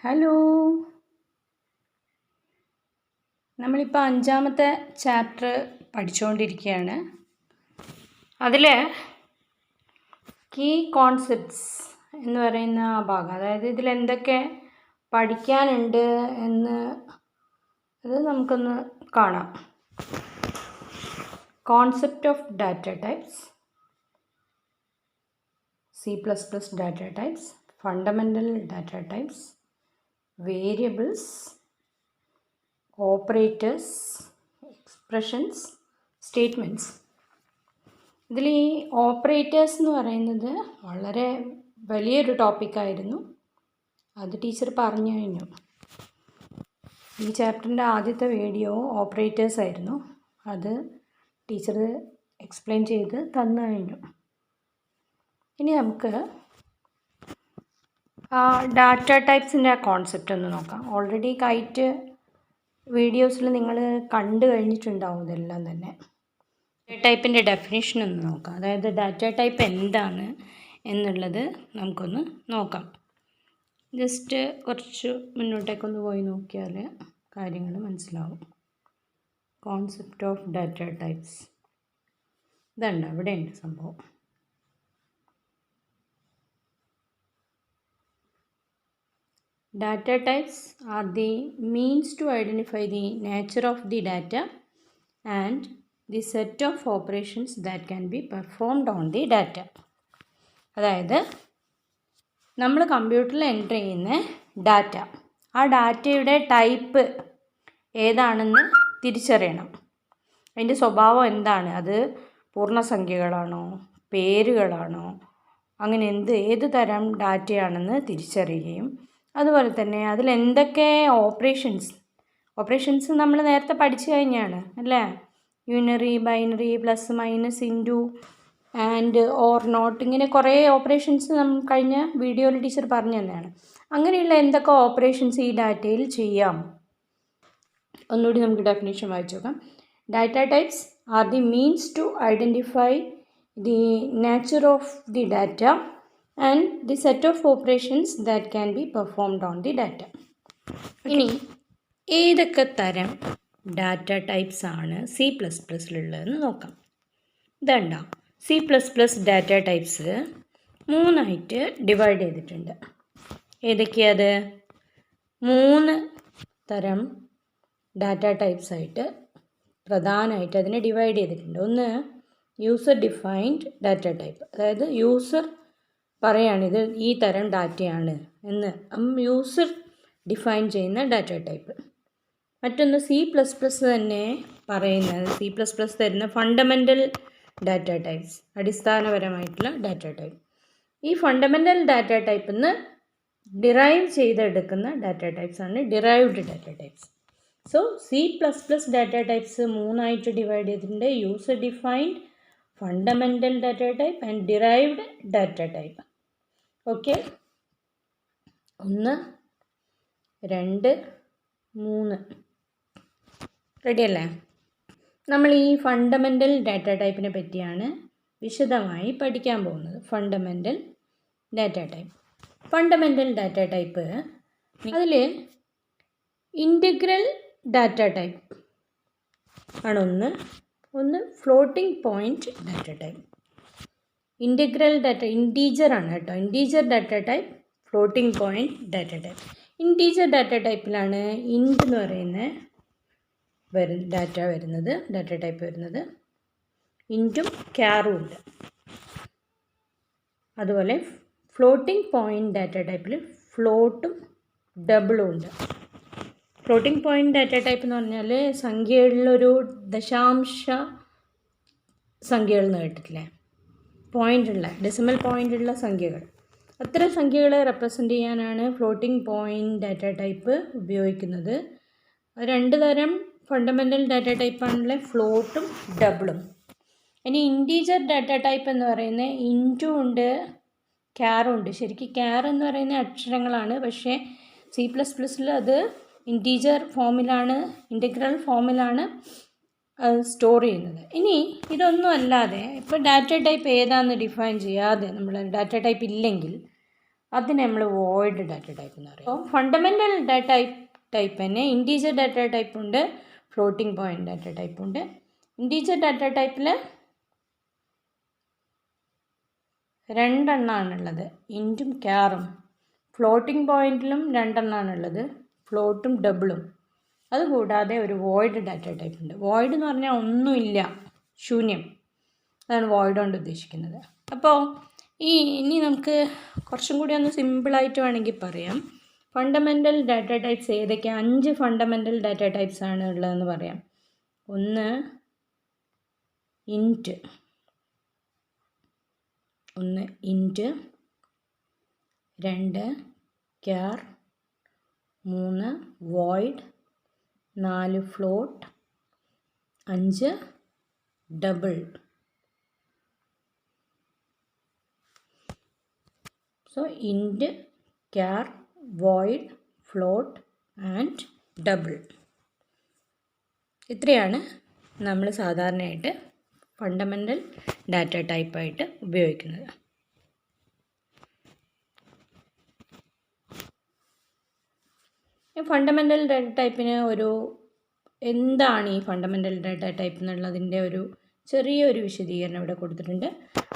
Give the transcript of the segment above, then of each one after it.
Hello, നമ്മളിപ്പോൾ 5ാമത്തെ chapter പഠിച്ചുകൊണ്ടിരിക്കുകയാണ്. അതിൽ കീ കോൺസെപ്റ്റ്സ് എന്ന് പറയുന്ന ആ ഭാഗം, അതായത് ഇതിലെന്തൊക്കെ പഠിക്കാനുണ്ട് എന്ന് അത് നമുക്കൊന്ന് കാണാം. Concept of data types, C++ data types, fundamental data types, variables, operators, expressions, statements. ഇതിൽ ഈ ഓപ്പറേറ്റേഴ്സ് എന്ന് പറയുന്നത് വളരെ വലിയൊരു ടോപ്പിക്കായിരുന്നു. അത് ടീച്ചർ പറഞ്ഞു കഴിഞ്ഞു. ഈ ചാപ്റ്ററിൻ്റെ ആദ്യത്തെ വീഡിയോ ഓപ്പറേറ്റേഴ്സ് ആയിരുന്നു. അത് ടീച്ചർ എക്സ്പ്ലെയിൻ ചെയ്ത് തന്നു കഴിഞ്ഞു. ഇനി നമുക്ക് ഡാറ്റ ടൈപ്സിൻ്റെ കോൺസെപ്റ്റ് ഒന്ന് നോക്കാം. ഓൾറെഡി കൈറ്റ് വീഡിയോസിൽ നിങ്ങൾ കണ്ടു കഴിഞ്ഞിട്ടുണ്ടാവും ഇതെല്ലാം തന്നെ. ഡാറ്റ ടൈപ്പിൻ്റെ ഡെഫിനിഷൻ ഒന്ന് നോക്കാം. അതായത് ഡാറ്റ ടൈപ്പ് എന്താണ് എന്നുള്ളത് നമുക്കൊന്ന് നോക്കാം. ജസ്റ്റ് കുറച്ച് മുന്നോട്ടേക്കൊന്ന് പോയി നോക്കിയാൽ കാര്യങ്ങൾ മനസ്സിലാവും. കോൺസെപ്റ്റ് ഓഫ് ഡാറ്റ ടൈപ്സ് ഇതുണ്ട്, ഇവിടെയുണ്ട് സംഭവം. Data types are the means to identify the nature of the data and the set of operations that can be performed on the data. അതായത് നമ്മൾ കമ്പ്യൂട്ടറിൽ എൻ്റർ ചെയ്യുന്ന ഡാറ്റ, ആ ഡാറ്റയുടെ ടൈപ്പ് ഏതാണെന്ന് തിരിച്ചറിയണം. അതിൻ്റെ സ്വഭാവം എന്താണ്, അത് പൂർണ്ണസംഖ്യകളാണോ, പേരുകളാണോ, അങ്ങനെ ഏത് തരം ഡാറ്റയാണെന്ന് തിരിച്ചറിയുകയും അതുപോലെ തന്നെ അതിലെന്തൊക്കെ ഓപ്പറേഷൻസ് നമ്മൾ നേരത്തെ പഠിച്ചു കഴിഞ്ഞാണ് അല്ലേ. Unary, binary, plus, minus, into, and, or, not, ഇങ്ങനെ കുറേ ഓപ്പറേഷൻസ് നമ്മൾ കഴിഞ്ഞ വീഡിയോയിൽ ടീച്ചർ പറഞ്ഞു തന്നെയാണ്. അങ്ങനെയുള്ള എന്തൊക്കെ ഓപ്പറേഷൻസ് ഈ ഡാറ്റയിൽ ചെയ്യാം. ഒന്നുകൂടി നമുക്ക് ഡെഫിനേഷൻ വായിച്ചു നോക്കാം. Data types are the means to identify the nature of the data and the set of operations that can be performed on the data. ഇനി ഏതൊക്കെ തരം ഡാറ്റ ടൈപ്സ് ആണ് C++ലുള്ളതെന്ന് നോക്കാം. ഇതുണ്ടോ, C++ ഡാറ്റ ടൈപ്സ് 3ആയിട്ട് ഡിവൈഡ് ചെയ്തിട്ടുണ്ട്. ഏതൊക്കെയത്? 3 തരം ഡാറ്റ ടൈപ്സ് ആയിട്ട് പ്രധാനമായിട്ട് അതിനെ ഡിവൈഡ് ചെയ്തിട്ടുണ്ട്. ഒന്ന് യൂസർ ഡിഫൈൻഡ് ഡാറ്റ ടൈപ്പ്, അതായത് യൂസർ പറയുകയാണിത് ഈ തരം ഡാറ്റയാണ് എന്ന് യൂസർ ഡിഫൈൻ ചെയ്യുന്ന ഡാറ്റ ടൈപ്പ്. മറ്റൊന്ന് C++ തന്നെ പറയുന്നത്, C++ തരുന്ന ഫണ്ടമെൻ്റൽ ഡാറ്റ ടൈപ്സ്, അടിസ്ഥാനപരമായിട്ടുള്ള ഡാറ്റ ടൈപ്പ്. ഈ ഫണ്ടമെൻ്റൽ ഡാറ്റ ടൈപ്പിൽ നിന്ന് ഡിറൈവ് ചെയ്തെടുക്കുന്ന ഡാറ്റ ടൈപ്സാണ് derived data types. So C++ data types 3ആയിട്ട് ഡിവൈഡ് ചെയ്തിട്ടുണ്ട്. User defined, fundamental data type and derived data type. Okay, 1, 2, 3 ready അല്ലേ? നമ്മൾ ഈ ഫണ്ടമെൻ്റൽ ഡാറ്റ ടൈപ്പിനെ പറ്റിയാണ് വിശദമായി പഠിക്കാൻ പോകുന്നത്. Fundamental data type. Fundamental data type അതിൽ ഇൻ്റഗ്രൽ ഡാറ്റ ടൈപ്പ് ആണ് ഒന്ന് floating point data type. Integral data integer ആണ് കേട്ടോ. Integer data type, floating point data type. Integer data ടൈപ്പിലാണ് ഇൻറ്റ് എന്ന് പറയുന്ന ഡാറ്റ ടൈപ്പ് വരുന്നത്. ഇൻറ്റും ക്യാറും ഉണ്ട്. അതുപോലെ ഫ്ലോട്ടിംഗ് പോയിൻ്റ് ഡാറ്റ ടൈപ്പിൽ ഫ്ലോട്ടും ഡബിളും ഉണ്ട്. ഫ്ലോട്ടിംഗ് പോയിൻ്റ് ഡാറ്റ ടൈപ്പ് എന്ന് പറഞ്ഞാൽ സംഖ്യകളിലൊരു ദശാംശ സംഖ്യകൾ എന്ന് കേട്ടിട്ടില്ലേ, പോയിൻ്റുള്ള, ഡെസിമൽ പോയിൻ്റുള്ള സംഖ്യകൾ, അത്തരം സംഖ്യകളെ റെപ്രസെൻ്റ് ചെയ്യാനാണ് ഫ്ലോട്ടിംഗ് പോയിൻ്റ് ഡാറ്റ ടൈപ്പ് ഉപയോഗിക്കുന്നത്. 2 തരം ഫണ്ടമെൻ്റൽ ഡാറ്റ ടൈപ്പാണുള്ള ഫ്ലോട്ടും ഡബിളും. ഇനി ഇൻറ്റീജർ ഡാറ്റ ടൈപ്പ് എന്ന് പറയുന്നത് ഇൻറ്റും ഉണ്ട്, ക്യാറും ഉണ്ട്. ശരിക്കും ക്യാർ എന്ന് പറയുന്ന അക്ഷരങ്ങളാണ്, പക്ഷേ C++ൽ അത് ഇൻറ്റീജർ ഫോമിലാണ്, ഇൻ്റഗ്രൽ ഫോമിലാണ് സ്റ്റോർ ചെയ്യുന്നത്. ഇനി ഇതൊന്നും അല്ലാതെ ഇപ്പോൾ ഡാറ്റ ടൈപ്പ് ഏതാണെന്ന് ഡിഫൈൻ ചെയ്യാതെ, നമ്മൾ ഡാറ്റ ടൈപ്പ് ഇല്ലെങ്കിൽ അതിനെ നമ്മൾ വോയിഡ് ഡാറ്റ ടൈപ്പ് എന്ന് പറയും. അപ്പോൾ ഫണ്ടമെൻ്റൽ ഡാറ്റ ടൈപ്പ് തന്നെ ഇൻറ്റീജർ ഡാറ്റ ടൈപ്പ് ഉണ്ട്, ഫ്ലോട്ടിംഗ് പോയിൻ്റ് ഡാറ്റ ടൈപ്പ് ഉണ്ട്. ഇൻറ്റീജർ ഡാറ്റ ടൈപ്പിൽ രണ്ടെണ്ണമാണുള്ളത്, ഇൻറ്റും ക്യാറും. ഫ്ലോട്ടിംഗ് പോയിൻറ്റിലും രണ്ടെണ്ണമാണുള്ളത്, ഫ്ലോട്ടും ഡബിളും. അതുകൂടാതെ ഒരു വോയിഡ് ഡാറ്റ ടൈപ്പ് ഉണ്ട്. വോയിഡ് എന്ന് പറഞ്ഞാൽ ഒന്നുമില്ല, ശൂന്യം. അതാണ് വോയിഡ് കൊണ്ട് ഉദ്ദേശിക്കുന്നത്. അപ്പോൾ ഇനി നമുക്ക് കുറച്ചും കൂടി ഒന്ന് സിമ്പിളായിട്ട് വേണമെങ്കിൽ പറയാം. ഫണ്ടമെൻ്റൽ ഡാറ്റ ടൈപ്സ് ഏതൊക്കെയാണ്? 5 ഫണ്ടമെൻ്റൽ ഡാറ്റ ടൈപ്സ് ആണ് ഉള്ളതെന്ന് പറയാം. ഒന്ന് int, 2 char, 3 void, 4 float, 5 double. So int, char, void, float and double. ഇത്രയാണ് നമ്മൾ സാധാരണയായിട്ട് ഫണ്ടമെൻ്റൽ ഡാറ്റ ടൈപ്പായിട്ട് ഉപയോഗിക്കുന്നത്. ഫണ്ടമെൻ്റൽ ഡാറ്റ ടൈപ്പിന് എന്താണ് ഈ ഫണ്ടമെൻ്റൽ ഡാറ്റ ടൈപ്പ് എന്നുള്ളതിൻ്റെ ഒരു ചെറിയൊരു വിശദീകരണം ഇവിടെ കൊടുത്തിട്ടുണ്ട്.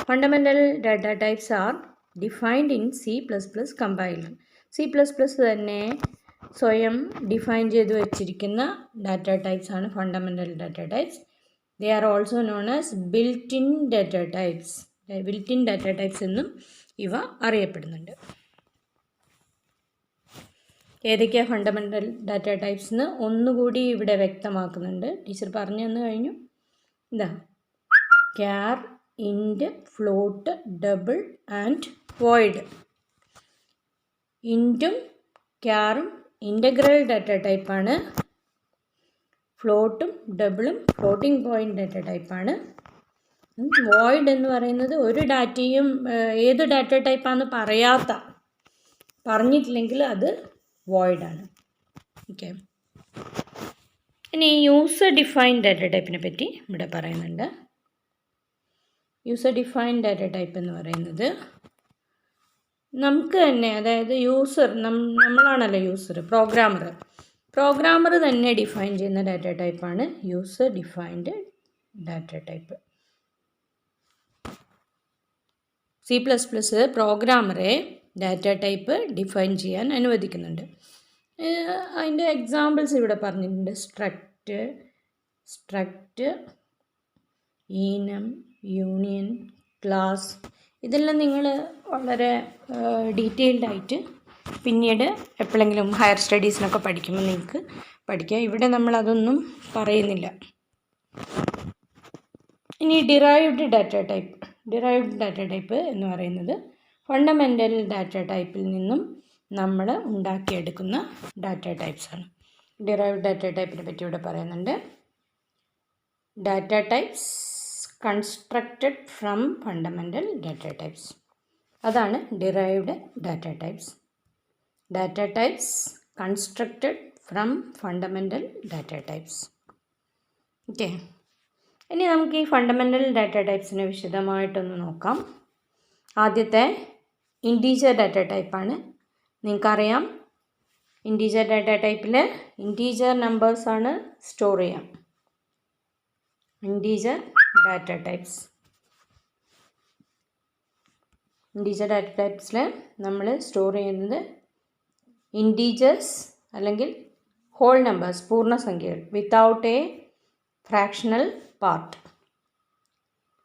Fundamental data types R defined in C++ compiler. C++ തന്നെ സ്വയം ഡിഫൈൻ ചെയ്ത് വെച്ചിരിക്കുന്ന ഡാറ്റ ടൈപ്സ് ആണ് fundamental data types. They are also known as built in data types. Built in data types എന്നും ഇവ അറിയപ്പെടുന്നുണ്ട്. ഏതൊക്കെയാണ് ഫണ്ടമെൻ്റൽ ഡാറ്റ ടൈപ്സ് എന്ന് ഒന്നുകൂടി ഇവിടെ വ്യക്തമാക്കുന്നുണ്ട്. ടീച്ചർ പറഞ്ഞു തന്നു കഴിഞ്ഞു. Char, int, float, double and void. ഇൻറ്റും ക്യാറും ഇൻ്റഗ്രൽ ഡാറ്റ ടൈപ്പാണ്. ഫ്ലോട്ടും ഡബിളും ഫ്ലോട്ടിംഗ് പോയിൻ്റ് ഡാറ്റ ടൈപ്പാണ്. വോയിഡ് എന്ന് പറയുന്നത് ഒരു ഡാറ്റയും ഏത് ഡാറ്റ ടൈപ്പാണെന്ന് പറഞ്ഞിട്ടില്ലെങ്കിൽ അത് വോയിഡാണ്. ഓക്കെ. ഇനി യൂസർ ഡിഫൈൻഡ് ഡാറ്റ ടൈപ്പിനെ പറ്റി ഇവിടെ പറയുന്നുണ്ട്. യൂസർ ഡിഫൈൻഡ് ഡാറ്റ ടൈപ്പ് എന്ന് പറയുന്നത് നമുക്ക് തന്നെ, അതായത് നമ്മളാണല്ലോ യൂസർ, പ്രോഗ്രാമർ തന്നെ ഡിഫൈൻ ചെയ്യുന്ന ഡാറ്റ ടൈപ്പാണ് user defined data type. C++ പ്രോഗ്രാമറെ ഡാറ്റ ടൈപ്പ് ഡിഫൈൻ ചെയ്യാൻ അനുവദിക്കുന്നുണ്ട്. അതിൻ്റെ എക്സാമ്പിൾസ് ഇവിടെ പറഞ്ഞിട്ടുണ്ട്. Struct, enum, union, class. ഇതെല്ലാം നിങ്ങൾ വളരെ ഡീറ്റെയിൽഡ് ആയിട്ട് പിന്നീട് എപ്പോഴെങ്കിലും ഹയർ സ്റ്റഡീസിനൊക്കെ പഠിക്കുമ്പോൾ നിങ്ങൾക്ക് പഠിക്കാം. ഇവിടെ നമ്മളതൊന്നും പറയുന്നില്ല. ഇനി ഡിറൈവ്ഡ് ഡാറ്റ ടൈപ്പ് എന്ന് പറയുന്നത് ഫണ്ടമെൻ്റൽ ഡാറ്റ ടൈപ്പിൽ നിന്നും നമ്മൾ ഉണ്ടാക്കിയെടുക്കുന്ന ഡാറ്റ ടൈപ്സാണ്. ഡിറൈവ്ഡ് ഡാറ്റ ടൈപ്പിനെ പറ്റി ഇവിടെ പറയുന്നുണ്ട്. Data types constructed from fundamental data types. അതാണ് derived data types. Data types constructed from fundamental data types. Okay. ഇനി നമുക്ക് ഈ ഫണ്ടമെൻ്റൽ ഡാറ്റ ടൈപ്സിനെ വിശദമായിട്ടൊന്ന് നോക്കാം. ആദ്യത്തെ ഇൻറ്റീജർ ഡാറ്റ ടൈപ്പാണ്. നിങ്ങൾക്കറിയാം, ഇൻറ്റീജർ ഡാറ്റ ടൈപ്പിൽ ഇൻറ്റീജർ നമ്പേഴ്സാണ് സ്റ്റോർ ചെയ്യാം. ഇൻറ്റീജർ ഡാറ്റ ടൈപ്സിൽ നമ്മൾ സ്റ്റോർ ചെയ്യുന്നത് ഇൻറ്റീജേഴ്സ് അല്ലെങ്കിൽ ഹോൾ നമ്പേഴ്സ്, പൂർണ്ണസംഖ്യകൾ, without a fractional part.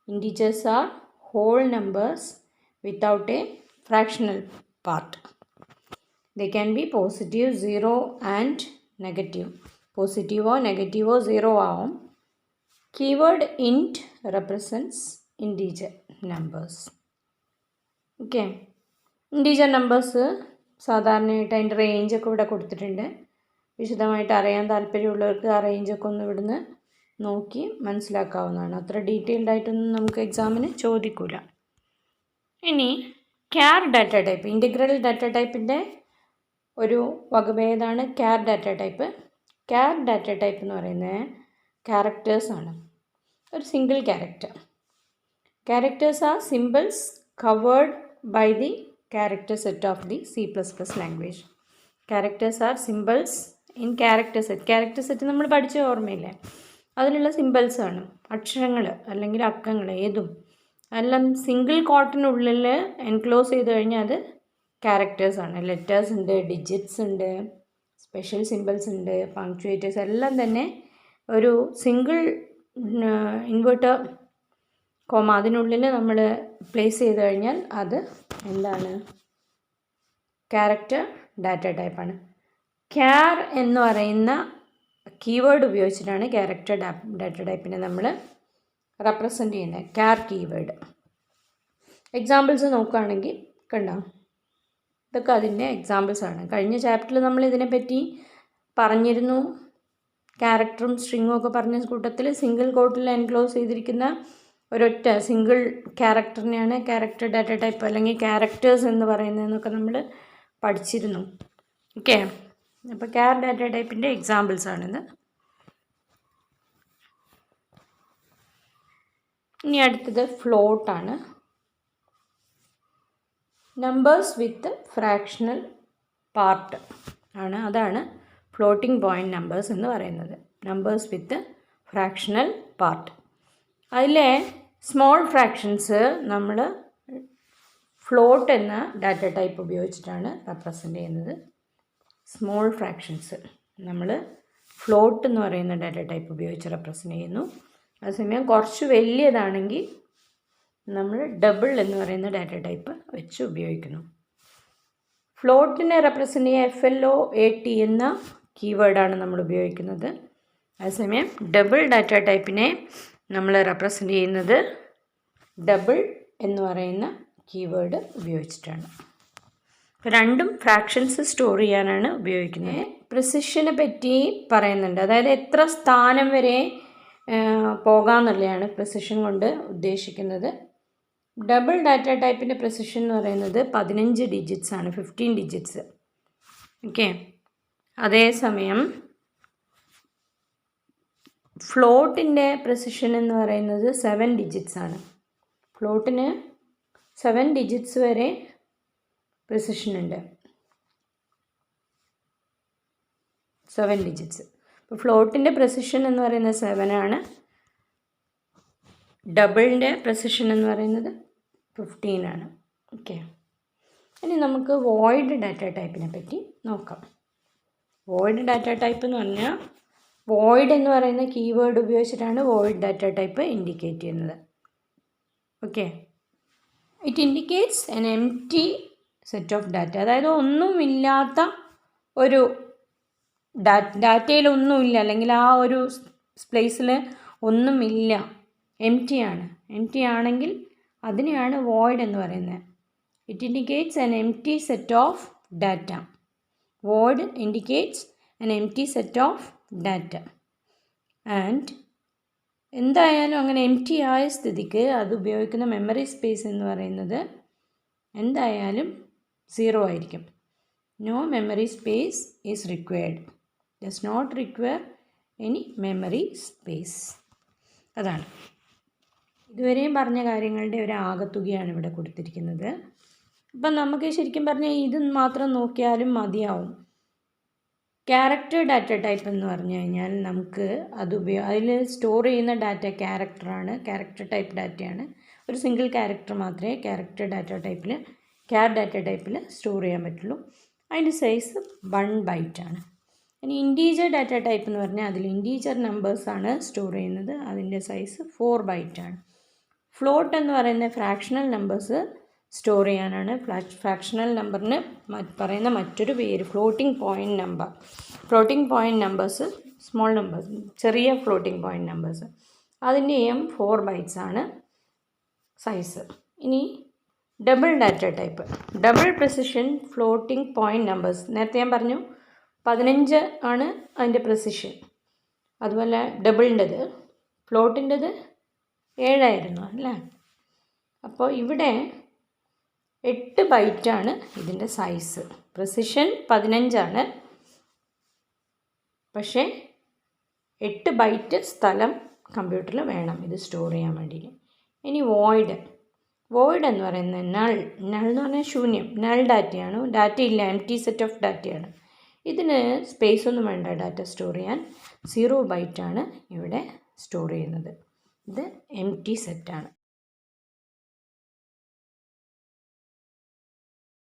Integers are whole numbers without a fractional part. They can be positive, 0 and negative. പോസിറ്റീവോ നെഗറ്റീവോ 0 ആവും. Keyword int represents integer numbers. Okay. Integer numbers സാധാരണയായിട്ട് അതിൻ്റെ റേഞ്ചൊക്കെ ഇവിടെ കൊടുത്തിട്ടുണ്ട്. വിശദമായിട്ട് അറിയാൻ താല്പര്യമുള്ളവർക്ക് ആ റേഞ്ചൊക്കെ ഒന്ന് ഇവിടുന്ന് നോക്കി മനസ്സിലാക്കാവുന്നതാണ്. അത്ര ഡീറ്റെയിൽഡ് ആയിട്ടൊന്നും നമുക്ക് എക്സാമിന് ചോദിക്കില്ല. ഇനി char data type, integral data ടൈപ്പിൻ്റെ ഒരു വകഭേദമാണ് char data type. Char data type എന്ന് പറയുന്നത് ക്യാരക്ടേഴ്സാണ്. ഒരു single characters are symbols covered by the character set of the C++ language. Characters are symbols in character set. Character set നമ്മൾ പഠിച്ച ഓർമ്മയില്ലേ, അതിലുള്ള സിമ്പിൾസ് ആണ്, അക്ഷരങ്ങൾ അല്ലെങ്കിൽ അക്കങ്ങൾ ഏതും എല്ലാം സിംഗിൾ കോട്ടിനുള്ളിൽ എൻക്ലോസ് ചെയ്ത് കഴിഞ്ഞാൽ അത് ക്യാരക്ടേഴ്സ് ആണ്. ലെറ്റേഴ്സ് ഉണ്ട്, ഡിജിറ്റ്സ് ഉണ്ട്, സ്പെഷ്യൽ സിമ്പിൾസ് ഉണ്ട്, പങ്ക്ച്വേറ്റേഴ്സ് എല്ലാം തന്നെ ഒരു സിംഗിൾ ഇൻവേർട്ടർ കോമ അതിനുള്ളിൽ നമ്മൾ പ്ലേസ് ചെയ്ത് കഴിഞ്ഞാൽ അത് എന്താണ്, ക്യാരക്ടർ ഡാറ്റ ടൈപ്പാണ്. ക്യാർ എന്ന് പറയുന്ന കീവേഡ് ഉപയോഗിച്ചിട്ടാണ് ക്യാരക്ടർ ഡാറ്റ ടൈപ്പിനെ നമ്മൾ റെപ്രസെൻ്റ് ചെയ്യുന്നത്, ക്യാർ കീവേഡ്. എക്സാമ്പിൾസ് നോക്കുകയാണെങ്കിൽ കണ്ടോ, ഇതൊക്കെ അതിൻ്റെ എക്സാമ്പിൾസാണ്. കഴിഞ്ഞ ചാപ്റ്ററിൽ നമ്മൾ ഇതിനെപ്പറ്റി പറഞ്ഞിരുന്നു. ക്യാരക്ടറും സ്ട്രിങ്ങും ഒക്കെ പറഞ്ഞ കൂട്ടത്തിൽ സിംഗിൾ കോട്ടിൽ എൻക്ലോസ് ചെയ്തിരിക്കുന്ന ഒരൊറ്റ സിംഗിൾ ക്യാരക്ടറിനെയാണ് ക്യാരക്ടർ ഡാറ്റ ടൈപ്പ് അല്ലെങ്കിൽ ക്യാരക്ടേഴ്സ് എന്ന് പറയുന്നതെന്നൊക്കെ നമ്മൾ പഠിച്ചിരുന്നു. ഓക്കെ, അപ്പോൾ ക്യാർ ഡാറ്റ ടൈപ്പിൻ്റെ എക്സാമ്പിൾസാണിത്. ഇനി അടുത്തത് ഫ്ലോട്ടാണ്. നമ്പേഴ്സ് വിത്ത് ഫ്രാക്ഷണൽ പാർട്ട് ആണ്, അതാണ് ഫ്ലോട്ടിംഗ് പോയിൻറ്റ് നമ്പേഴ്സ് എന്ന് പറയുന്നത്. നമ്പേഴ്സ് വിത്ത് ഫ്രാക്ഷണൽ പാർട്ട്. അതിലെ സ്മോൾ ഫ്രാക്ഷൻസ് നമ്മൾ ഫ്ലോട്ട് എന്ന ഡാറ്റ ടൈപ്പ് ഉപയോഗിച്ചിട്ടാണ് റെപ്രസെൻ്റ് ചെയ്യുന്നത്. സ്മോൾ ഫ്രാക്ഷൻസ് നമ്മൾ ഫ്ലോട്ട് എന്ന് പറയുന്ന ഡാറ്റ ടൈപ്പ് ഉപയോഗിച്ച് റെപ്രസെൻ്റ് ചെയ്യുന്നു. അതേസമയം കുറച്ച് വലിയതാണെങ്കിൽ നമ്മൾ ഡബിൾ എന്ന് പറയുന്ന ഡാറ്റ ടൈപ്പ് വെച്ച് ഉപയോഗിക്കുന്നു. ഫ്ലോട്ടിനെ റെപ്രസെൻ്റ് ചെയ്യാൻ FLOAT എന്ന കീവേഡാണ് നമ്മൾ ഉപയോഗിക്കുന്നത്. അതേസമയം ഡബിൾ ഡാറ്റ ടൈപ്പിനെ നമ്മൾ റെപ്രസെൻ്റ് ചെയ്യുന്നത് ഡബിൾ എന്ന് പറയുന്ന കീവേഡ് ഉപയോഗിച്ചിട്ടാണ്. രണ്ടും ഫ്രാക്ഷൻസ് സ്റ്റോർ ചെയ്യാനാണ് ഉപയോഗിക്കുന്നത്. പ്രിസിഷനെ പറ്റി പറയുന്നുണ്ട്, അതായത് എത്ര സ്ഥാനം വരെ പോകാമെന്നുള്ളതാണ് പ്രിസിഷൻ കൊണ്ട് ഉദ്ദേശിക്കുന്നത്. ഡബിൾ ഡാറ്റ ടൈപ്പിൻ്റെ പ്രിസിഷൻ എന്ന് പറയുന്നത് 15 ഡിജിറ്റ്സ് ആണ്, 15 ഡിജിറ്റ്സ്. ഓക്കെ, അതേസമയം ഫ്ലോട്ടിൻ്റെ പ്രിസിഷൻ എന്ന് പറയുന്നത് 7 ഡിജിറ്റ്സ് ആണ്. ഫ്ലോട്ടിന് 7 ഡിജിറ്റ്സ് വരെ പ്രിസിഷൻ ഉണ്ട്, 7 ഡിജിറ്റ്സ്. അപ്പോൾ ഫ്ലോട്ടിൻ്റെ പ്രിസിഷൻ എന്ന് പറയുന്നത് 7 ആണ്, ഡബിളിൻ്റെ പ്രിസിഷൻ എന്ന് പറയുന്നത് 15 ആണ്. ഓക്കെ, ഇനി നമുക്ക് വോയിഡ് ഡാറ്റ ടൈപ്പിനെ പറ്റി നോക്കാം. വോയിഡ് ഡാറ്റ ടൈപ്പ് എന്ന് പറഞ്ഞാൽ വോയിഡ് എന്ന് പറയുന്ന കീവേഡ് ഉപയോഗിച്ചിട്ടാണ് വോയിഡ് ഡാറ്റ ടൈപ്പ് ഇൻഡിക്കേറ്റ് ചെയ്യുന്നത്. Okay, it indicates N empty set of data, അതായത് ഒന്നുമില്ലാത്ത ഒരു ഡാറ്റയിലൊന്നുമില്ല, അല്ലെങ്കിൽ ആ ഒരു പ്ലേസിൽ ഒന്നുമില്ല, എംപ്റ്റി ആണെങ്കിൽ അതിനെയാണ് വോയിഡ് എന്ന് പറയുന്നത്. It indicates N empty set of data. Void indicates N empty set of data. And എന്തായാലും അങ്ങനെ എംപ്റ്റി ആയ സ്ഥിതിക്ക് അത് ഉപയോഗിക്കുന്ന മെമ്മറി സ്പേസ് എന്ന് പറയുന്നത് എന്തായാലും 0 ആയിരിക്കും. No memory space is required, does not require any memory space. അതാണ് ഇതുവരെയും പറഞ്ഞ കാര്യങ്ങളുടെ ഒരു ആകത്തുകയാണ് ഇവിടെ കൊടുത്തിരിക്കുന്നത്. അപ്പം നമുക്ക് ശരിക്കും പറഞ്ഞാൽ ഇത് മാത്രം നോക്കിയാലും മതിയാവും. ക്യാരക്ടർ ഡാറ്റ ടൈപ്പ് എന്ന് പറഞ്ഞു കഴിഞ്ഞാൽ നമുക്ക് അതിൽ സ്റ്റോർ ചെയ്യുന്ന ഡാറ്റ ക്യാരക്ടറാണ്, ക്യാരക്ടർ ടൈപ്പ് ഡാറ്റയാണ്. ഒരു സിംഗിൾ ക്യാരക്ടർ മാത്രമേ ക്യാരക്ടർ ഡാറ്റ ടൈപ്പിൽ ക്യാർ ഡാറ്റ ടൈപ്പിൽ സ്റ്റോർ ചെയ്യാൻ പറ്റുള്ളൂ. അതിൻ്റെ സൈസ് 1 ബൈറ്റ് ആണ്. ഇനി ഇൻറ്റീജർ ഡാറ്റ ടൈപ്പ് എന്ന് പറഞ്ഞാൽ അതിൽ ഇൻറ്റീജർ നമ്പേഴ്സാണ് സ്റ്റോർ ചെയ്യുന്നത്, അതിൻ്റെ സൈസ് 4 ബൈറ്റ് ആണ്. ഫ്ലോട്ട് എന്ന് പറയുന്ന ഫ്രാക്ഷണൽ നമ്പേഴ്സ് സ്റ്റോർ ചെയ്യാനാണ്. ഫ്രാക്ഷണൽ നമ്പറിന് പറയുന്ന മറ്റൊരു പേര് floating point number. Floating point numbers small numbers, ചെറിയ ഫ്ലോട്ടിംഗ് പോയിൻറ്റ് നമ്പേഴ്സ്, അതിൻ്റെയും 4 ബൈറ്റ്സ് ആണ് സൈസ്. ഇനി double data type, double precision floating point numbers. നേരത്തെ ഞാൻ പറഞ്ഞു 15 ആണ് അതിൻ്റെ പ്രിസിഷൻ. അതുപോലെ ഡബിളിൻ്റെത്, ഫ്ലോട്ടിൻ്റെത് 7 ആയിരുന്നു അല്ലേ. അപ്പോൾ ഇവിടെ 8 ബൈറ്റാണ് ഇതിൻ്റെ സൈസ്. പ്രിസിഷൻ 15 ആണ്, പക്ഷേ 8 ബൈറ്റ് സ്ഥലം കമ്പ്യൂട്ടറിൽ വേണം ഇത് സ്റ്റോർ ചെയ്യാൻ വേണ്ടി. ഇനി വോയിഡ്, വോയിഡ് എന്ന് പറയുന്നത് നൾ എന്ന് പറഞ്ഞാൽ ശൂന്യം, നൾ ഡാറ്റയാണ്. ഡാറ്റ ഇല്ല, എംപ്റ്റി സെറ്റ് ഓഫ് ഡാറ്റയാണ്. ഇതിന് സ്പേസ് ഒന്നും വേണ്ട ഡാറ്റ സ്റ്റോർ ചെയ്യാൻ. 0 ബൈറ്റാണ് ഇവിടെ സ്റ്റോർ ചെയ്യുന്നത്. ഇത് എംപ്റ്റി സെറ്റാണ്.